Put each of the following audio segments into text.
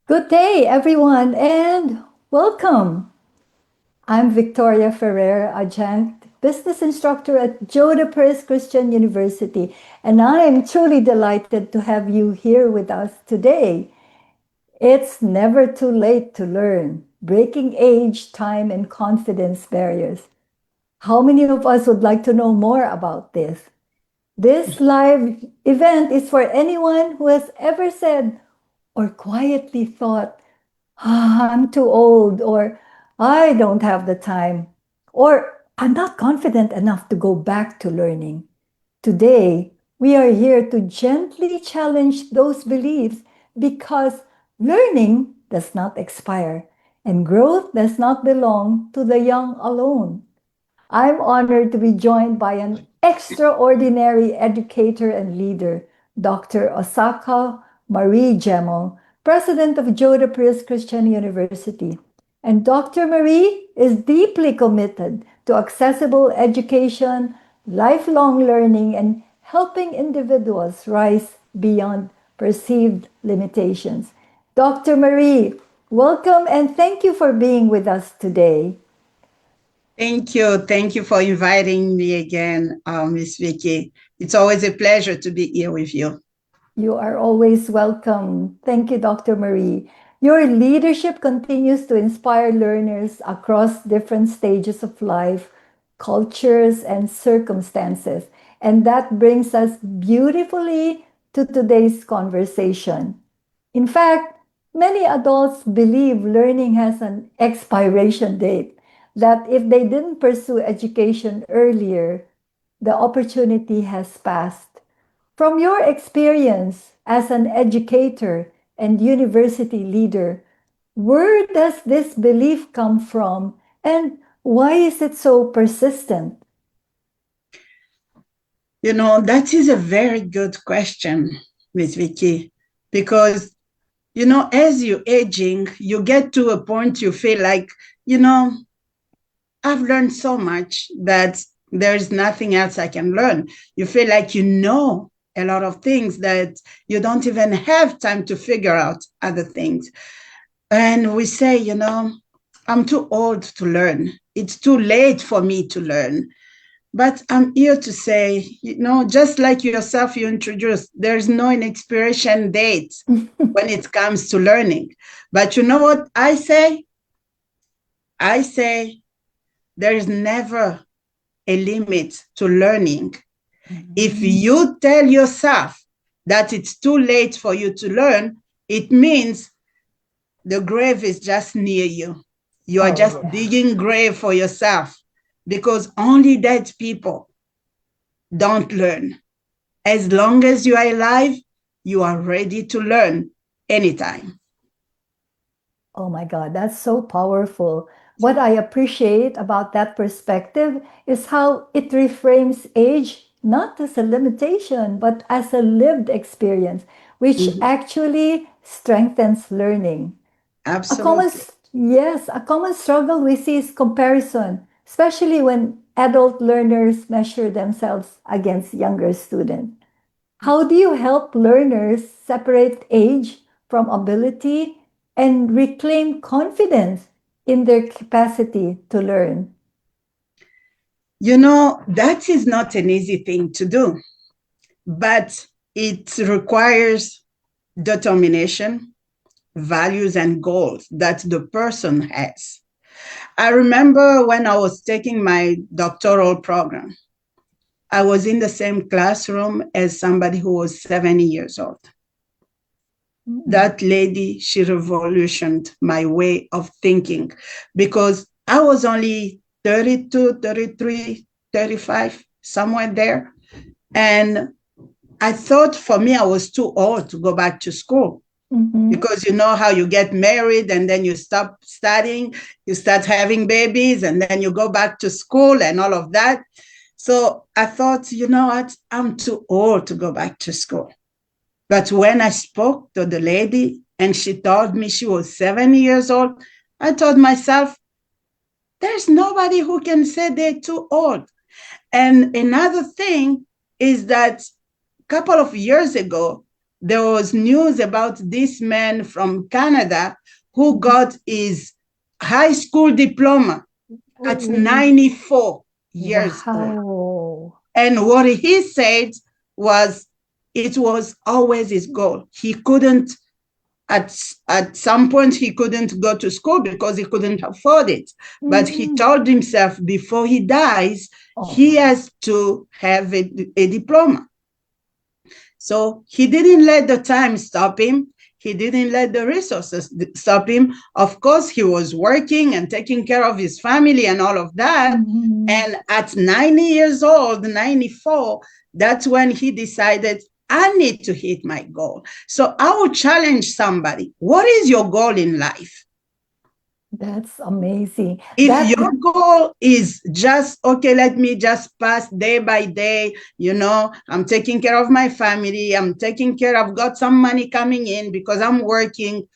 Good day, everyone, and welcome. I'm Victoria Ferrer, adjunct business instructor at Jodapris Christian University, and I'm truly delighted to have you here with us today. It's never too late to learn, breaking age, time, and confidence barriers. How many of us would like to know more about this? This live event is for anyone who has ever said or quietly thought, I'm too old, or I don't have the time, or I'm not confident enough to go back to learning. Today, we are here to gently challenge those beliefs because learning does not expire and growth does not belong to the young alone. I'm honored to be joined by an extraordinary educator and leader, Dr. Osako Marie Djemo, president of Jodapris Christian University. And Dr. Marie is deeply committed to accessible education, lifelong learning, and helping individuals rise beyond perceived limitations. Dr. Marie, welcome and thank you for being with us today. Thank you. Thank you for inviting me again, Miss Vicky. It's always a pleasure to be here with you. You are always welcome. Thank you, Dr. Marie. Your leadership continues to inspire learners across different stages of life, cultures, and circumstances. And that brings us beautifully to today's conversation. In fact, many adults believe learning has an expiration date, that if they didn't pursue education earlier, the opportunity has passed. From your experience as an educator and university leader, where does this belief come from and why is it so persistent? That is a very good question, Miss Vicky, because, as you're aging, you get to a point you feel like, I've learned so much that there's nothing else I can learn. You feel like you know a lot of things that you don't even have time to figure out other things. And we say, I'm too old to learn. It's too late for me to learn. But I'm here to say, just like yourself, you introduced, there's no an expiration date when it comes to learning. But you know what I say? I say there is never a limit to learning. Mm-hmm. If you tell yourself that it's too late for you to learn, it means the grave is just near you. You are just digging grave for yourself because only dead people don't learn. As long as you are alive, you are ready to learn anytime. Oh my God, that's so powerful. What I appreciate about that perspective is how it reframes age not as a limitation, but as a lived experience, which actually strengthens learning. Absolutely. A common struggle we see is comparison, especially when adult learners measure themselves against younger students. How do you help learners separate age from ability and reclaim confidence in their capacity to learn? That is not an easy thing to do, but it requires determination, values, and goals that the person has. I remember when I was taking my doctoral program, I was in the same classroom as somebody who was 70 years old. That lady, she revolutioned my way of thinking because I was only 32, 33, 35, somewhere there. And I thought for me, I was too old to go back to school. Mm-hmm. Because you know how you get married and then you stop studying, you start having babies, and then you go back to school and all of that. So I thought, you know what, I'm too old to go back to school. But when I spoke to the lady and she told me she was 70 years old, I told myself, there's nobody who can say they're too old. And another thing is that a couple of years ago, there was news about this man from Canada who got his high school diploma at 94 years old. Wow. And what he said was, it was always his goal. He couldn't, at some point, he couldn't go to school because he couldn't afford it. But he told himself before he dies, he has to have a diploma. So he didn't let the time stop him. He didn't let the resources stop him. Of course, he was working and taking care of his family and all of that. And at 90 years old, 94, that's when he decided, I need to hit my goal. So I will challenge somebody. What is your goal in life? That's amazing. If your goal is just, okay, let me just pass day by day, I'm taking care of my family, I've got some money coming in because I'm working,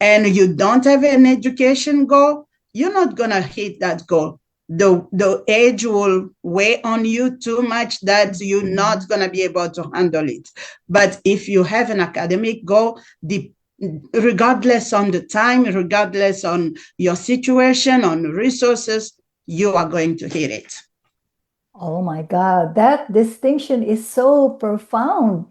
and you don't have an education goal, you're not going to hit that goal. The age will weigh on you too much that you're not going to be able to handle it. But if you have an academic goal, regardless on the time, regardless on your situation, on resources, you are going to hit it. Oh my God, that distinction is so profound.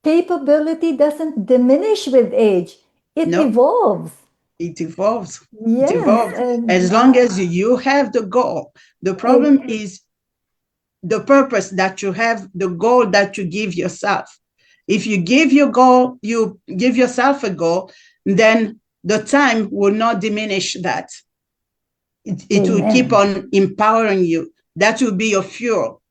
Capability doesn't diminish with age. It evolves. It evolves. Yes. It evolves. As long as you have the goal. The problem is the purpose that you have, the goal that you give yourself. If you give your goal, you give yourself a goal, then the time will not diminish that. It will keep on empowering you. That will be your fuel.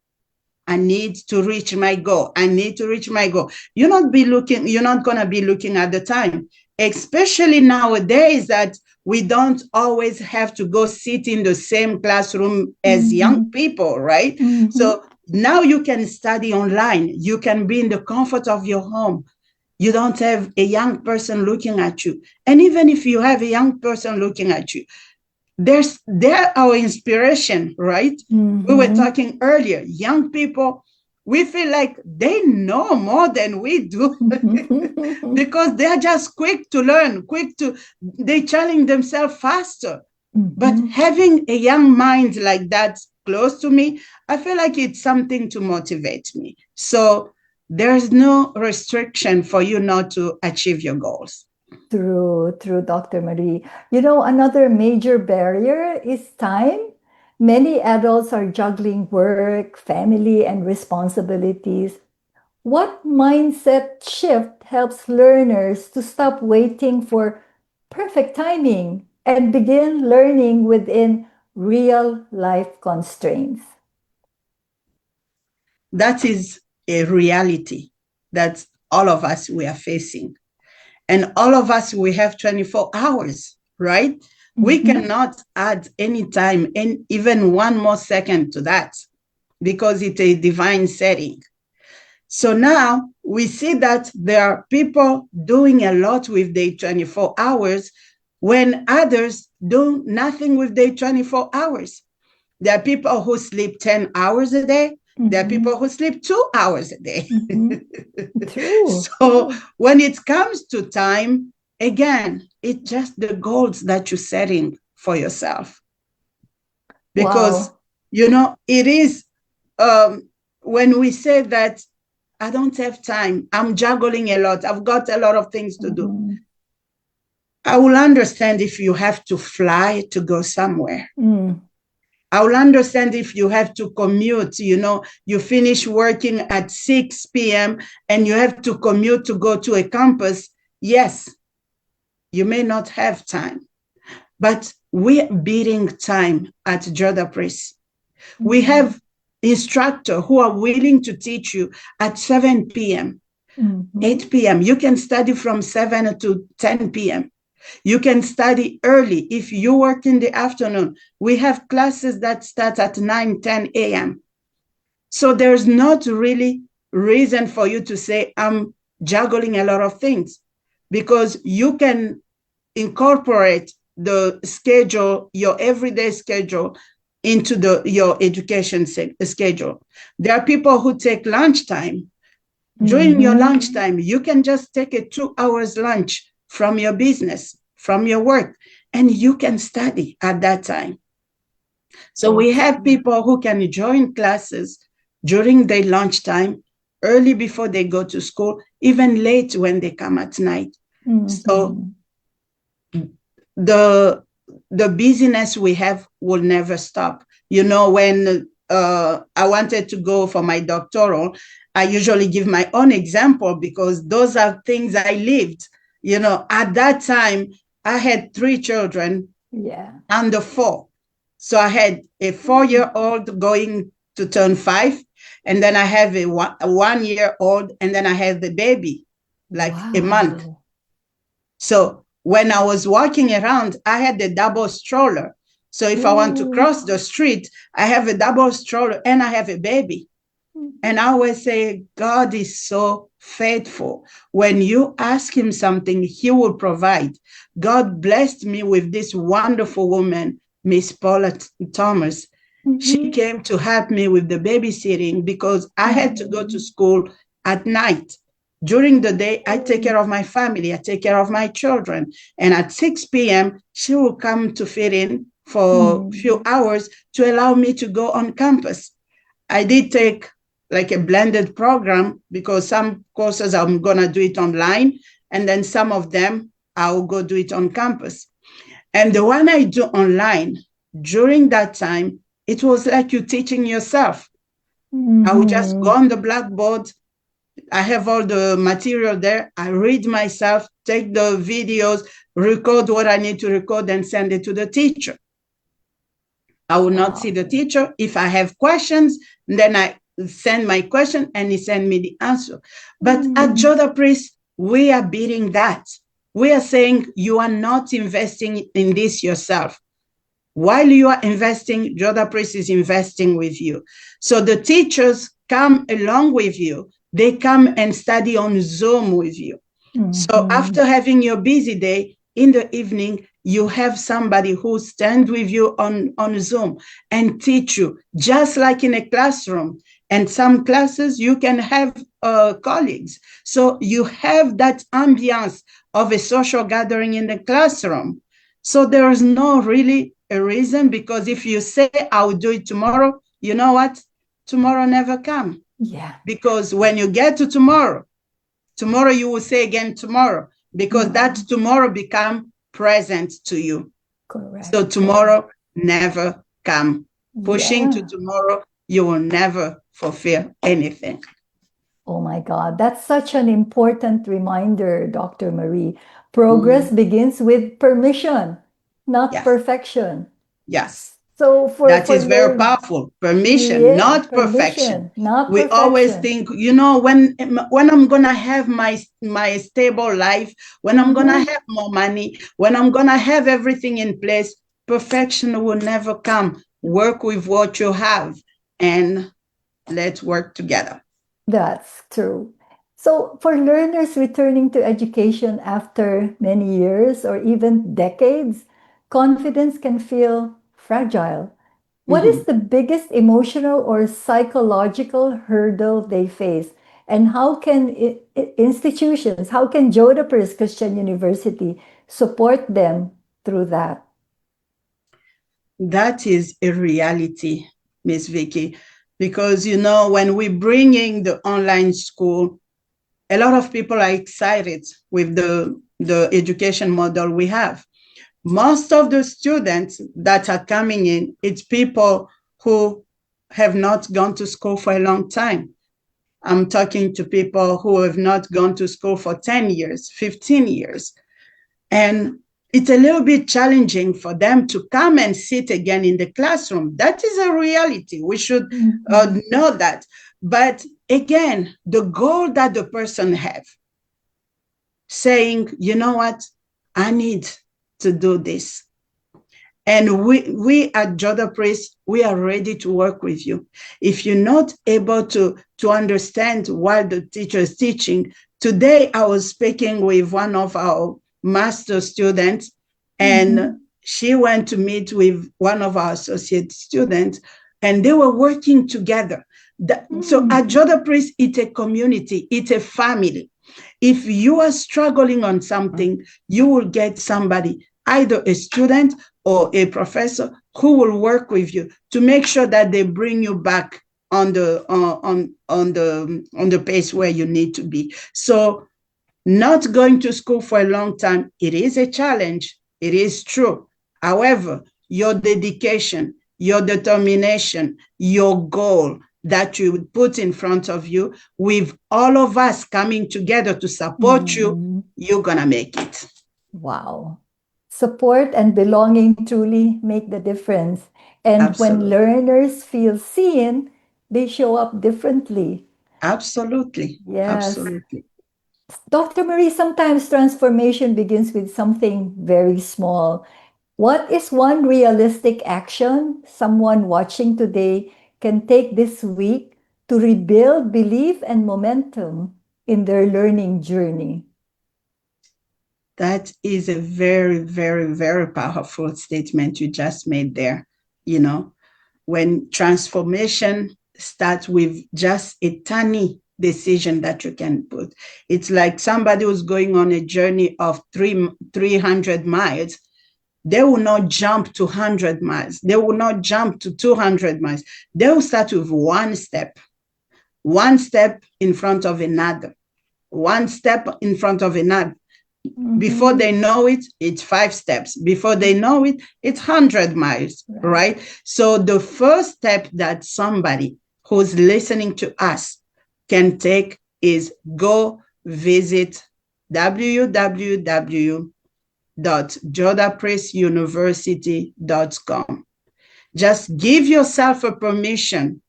I need to reach my goal. I need to reach my goal. You're not going to be looking at the time, especially nowadays that we don't always have to go sit in the same classroom as young people, right? So now you can study online. You can be in the comfort of your home. You don't have a young person looking at you. And even if you have a young person looking at you, they're our inspiration, right? We were talking earlier, young people, we feel like they know more than we do because they're just quick to learn, they challenge themselves faster. But having a young mind like that close to me, I feel like it's something to motivate me. So there's no restriction for you not to achieve your goals. True, Dr. Marie. Another major barrier is time. Many adults are juggling work, family, and responsibilities. What mindset shift helps learners to stop waiting for perfect timing and begin learning within real life constraints? That is a reality that all of us we are facing. And all of us, we have 24 hours, right? We cannot add any time and even one more second to that because it's a divine setting. So now we see that there are people doing a lot with their 24 hours when others do nothing with their 24 hours. There are people who sleep 10 hours a day. There are people who sleep 2 hours a day. So when it comes to time, again, it's just the goals that you're setting for yourself. Because, it is when we say that I don't have time, I'm juggling a lot, I've got a lot of things to do. I will understand if you have to fly to go somewhere. I will understand if you have to commute, you finish working at 6 p.m. and you have to commute to go to a campus. Yes, you may not have time, but we're beating time at Jodapris. We have instructors who are willing to teach you at 7 p.m., 8 p.m. You can study from 7 to 10 p.m. You can study early. If you work in the afternoon, we have classes that start at 9, 10 a.m. So there's not really reason for you to say, I'm juggling a lot of things, because you can incorporate the schedule, your everyday schedule, into your education schedule. There are people who take lunchtime During your lunchtime, you can just take a 2 hours lunch from your business, from your work, and you can study at that time. So we have people who can join classes during their lunchtime, early before they go to school, even late when they come at night. So the busyness we have will never stop. You know, when I wanted to go for my doctoral, I usually give my own example because those are things I lived. You know, at that time, I had 3 children under 4. So I had a 4-year-old going to turn 5, and then I have a 1-year-old, and then I have the baby, like a month. So when I was walking around, I had a double stroller. So if I want to cross the street, I have a double stroller and I have a baby. And I always say, God is so faithful. When you ask him something, he will provide. God blessed me with this wonderful woman, Miss Paula Thomas. She came to help me with the babysitting because I had to go to school at night. During the day, I take care of my family. I take care of my children. And at 6 p.m., she will come to fit in for a few hours to allow me to go on campus. I did take like a blended program because some courses I'm going to do it online, and then some of them I'll go do it on campus. And the one I do online, during that time, it was like you teaching yourself. I would just go on the blackboard. I have all the material there. I read myself, take the videos, record what I need to record, and send it to the teacher. I will not see the teacher. If I have questions, then I send my question and he send me the answer. But at Jodapris, we are beating that. We are saying you are not investing in this yourself. While you are investing, Jodapris is investing with you. So the teachers come along with you. They come and study on Zoom with you. So after having your busy day, in the evening, you have somebody who stands with you on Zoom and teach you, just like in a classroom. And some classes, you can have colleagues. So you have that ambiance of a social gathering in the classroom. So there is no really a reason, because if you say, I'll do it tomorrow, you know what? Tomorrow never comes. Yeah. Because when you get to tomorrow you will say again tomorrow, because that tomorrow become present to you. Correct. So tomorrow never come. Pushing to tomorrow, you will never fulfill anything. Oh my God, that's such an important reminder, Dr. Marie. Progress begins with permission, not perfection. Yes. So that is very powerful. Permission, not perfection. We always think, you know, when I'm gonna have my stable life, when I'm gonna have more money, when I'm gonna have everything in place, perfection will never come. Work with what you have and let's work together. That's true. So for learners returning to education after many years or even decades, confidence can feel fragile. What is the biggest emotional or psychological hurdle they face? And how can institutions, how can Jodapris Christian University support them through that? That is a reality, Miss Vicky, because, you know, when we bring in the online school, a lot of people are excited with the education model we have. Most of the students that are coming in, it's people who have not gone to school for a long time. I'm talking to people who have not gone to school for 10 years, 15 years. And it's a little bit challenging for them to come and sit again in the classroom. That is a reality. We should know that. But again, the goal that the person have, saying, you know what, I need to do this. And we at Jodapris, we are ready to work with you. If you're not able to understand what the teacher is teaching, today I was speaking with one of our master students, and she went to meet with one of our associate students, and they were working together. So at Jodapris, it's a community, it's a family. If you are struggling on something, you will get somebody, either a student or a professor, who will work with you to make sure that they bring you back on the pace where you need to be. So not going to school for a long time, it is a challenge. It is true. However, your dedication, your determination, your goal that you put in front of you, with all of us coming together to support you, you're going to make it. Wow. Support and belonging truly make the difference. And Absolutely. when learners feel seen, they show up differently. Absolutely. Yes. Absolutely. Dr. Marie, sometimes transformation begins with something very small. What is one realistic action someone watching today can take this week to rebuild belief and momentum in their learning journey? That is a very, very, very powerful statement you just made there. You know, when transformation starts with just a tiny decision that you can put. It's like somebody who's going on a journey of 300 miles. They will not jump to 100 miles. They will not jump to 200 miles. They will start with one step in front of another, one step in front of another. Before they know it, it's 5 steps. Before they know it, it's 100 miles, right? So the first step that somebody who's listening to us can take is go visit www.jodaprisuniversity.com. Just give yourself a permission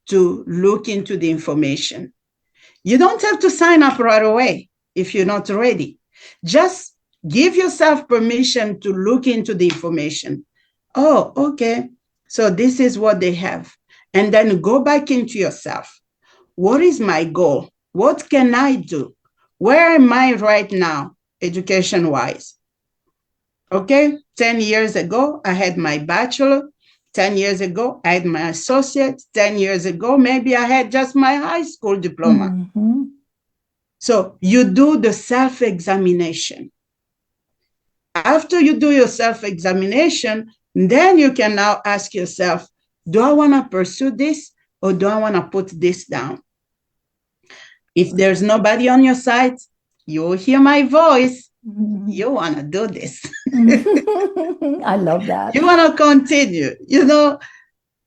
to look into the information. You don't have to sign up right away if you're not ready. Just give yourself permission to look into the information. Oh, okay. So this is what they have. And then go back into yourself. What is my goal? What can I do? Where am I right now, education-wise? Okay, 10 years ago, I had my bachelor. 10 years ago, I had my associate. 10 years ago, maybe I had just my high school diploma. So you do the self-examination. After you do your self-examination, then you can now ask yourself, do I want to pursue this or do I want to put this down? If there's nobody on your side, you'll hear my voice. You want to do this. I love that. You want to continue. You know,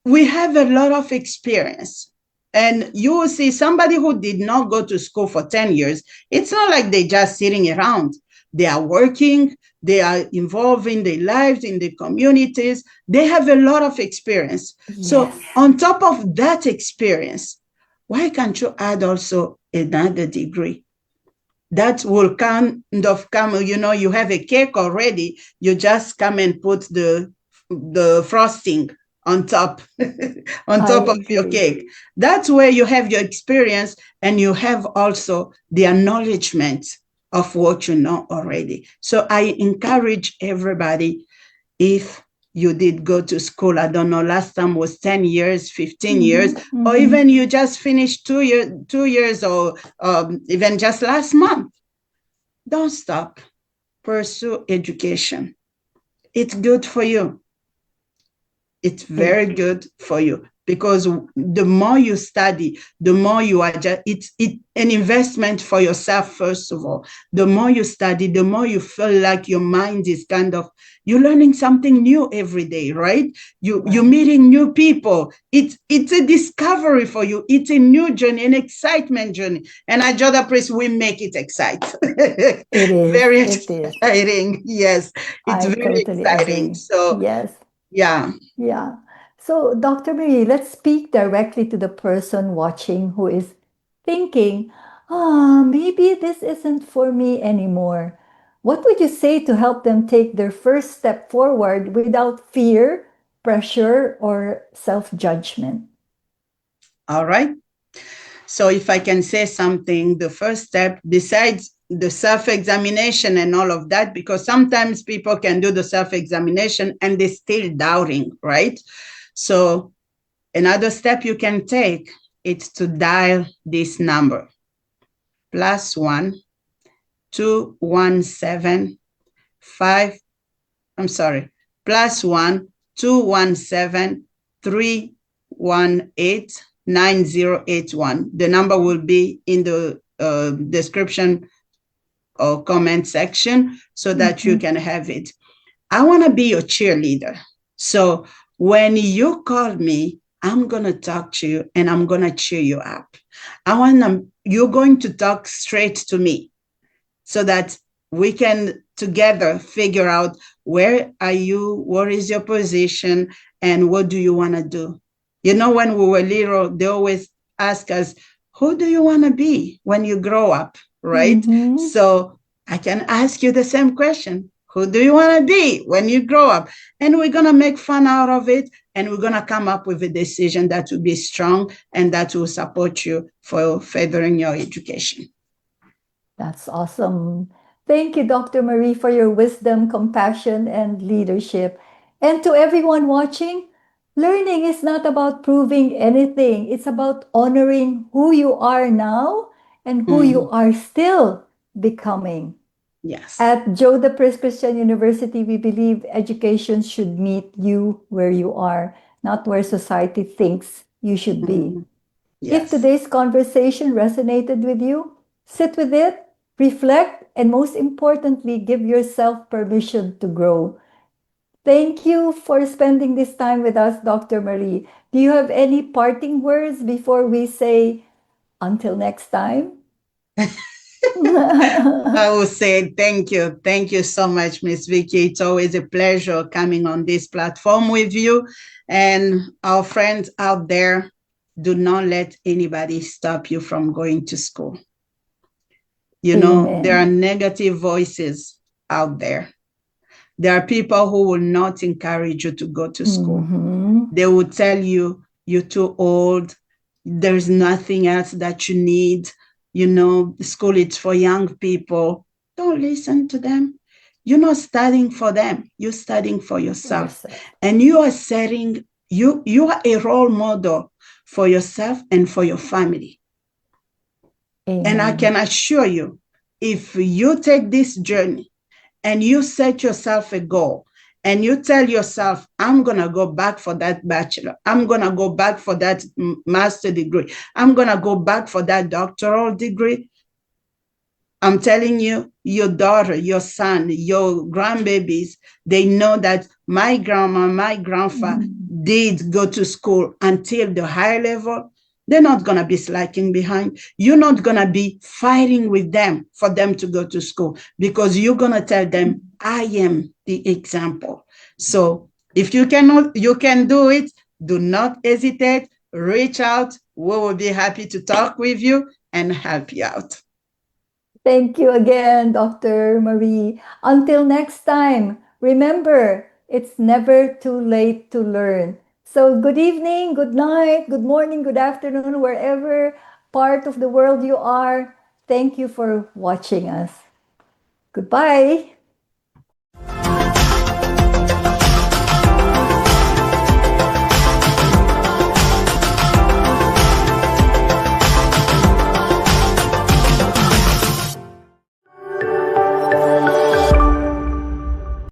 we have a lot of experience. And you will see somebody who did not go to school for 10 years, it's not like they're just sitting around. They are working, they are involved in their lives, in the communities. They have a lot of experience. Yes. So on top of that experience, why can't you add also another degree? That will kind of come, you know, you have a cake already, you just come and put the frosting on top of your cake. That's where you have your experience and you have also the acknowledgement of what you know already. So I encourage everybody, if you did go to school, I don't know, last time was 10 years, 15 years, or even you just finished 2 years or even just last month, don't stop. Pursue education. It's good for you. It's very good for you, because the more you study, the more you adjust. It's an investment for yourself, first of all. The more you study, the more you feel like your mind is kind of, you're learning something new every day, right? You're meeting new people. It's a discovery for you. It's a new journey, an excitement journey. And at Jodapris, we make it exciting. It is. Very exciting. Yes, it's very exciting. Agree. So yes. Yeah. Yeah. So, Dr. Marie, let's speak directly to the person watching who is thinking, maybe this isn't for me anymore. What would you say to help them take their first step forward without fear, pressure, or self-judgment? All right. So if I can say something, the first step, besides the self-examination and all of that, because sometimes people can do the self-examination and they're still doubting, right? So another step you can take it's to dial this number, +1 217 5, I'm sorry, +1 217 318 9081. The number will be in the description or comment section so that you can have it. I want to be your cheerleader. So when you call me, I'm going to talk to you and I'm going to cheer you up. You're going to talk straight to me so that we can together figure out where are you, what is your position, and what do you want to do. You know, when we were little, they always ask us, who do you want to be when you grow up, right? So I can ask you the same question. Who do you want to be when you grow up? And we're going to make fun out of it. And we're going to come up with a decision that will be strong and that will support you for furthering your education. That's awesome. Thank you, Dr. Marie, for your wisdom, compassion, and leadership. And to everyone watching, learning is not about proving anything. It's about honoring who you are now and who you are still becoming. Yes. At Jodapris Christian University, we believe education should meet you where you are, not where society thinks you should be. Yes. If today's conversation resonated with you, sit with it, reflect, and most importantly, give yourself permission to grow. Thank you for spending this time with us, Dr. Marie. Do you have any parting words before we say until next time? I will say thank you. Thank you so much, Miss Vicky. It's always a pleasure coming on this platform with you. And our friends out there, do not let anybody stop you from going to school. You know, there are negative voices out there. There are people who will not encourage you to go to school. They will tell you, you're too old. There's nothing else that you need. You know, school is for young people. Don't listen to them. You're not studying for them. You're studying for yourself. And you are setting, you are a role model for yourself and for your family. Amen. And I can assure you, if you take this journey and you set yourself a goal and you tell yourself, I'm going to go back for that bachelor. I'm going to go back for that master degree. I'm going to go back for that doctoral degree. I'm telling you, your daughter, your son, your grandbabies, they know that my grandma, my grandfather did go to school until the high level. They're not going to be slacking behind. You're not going to be fighting with them for them to go to school because you're going to tell them, I am the example. So if you cannot, you can do it. Do not hesitate. Reach out. We will be happy to talk with you and help you out. Thank you again, Dr. Marie. Until next time, remember, it's never too late to learn. So good evening, good night, good morning, good afternoon, wherever part of the world you are. Thank you for watching us. Goodbye.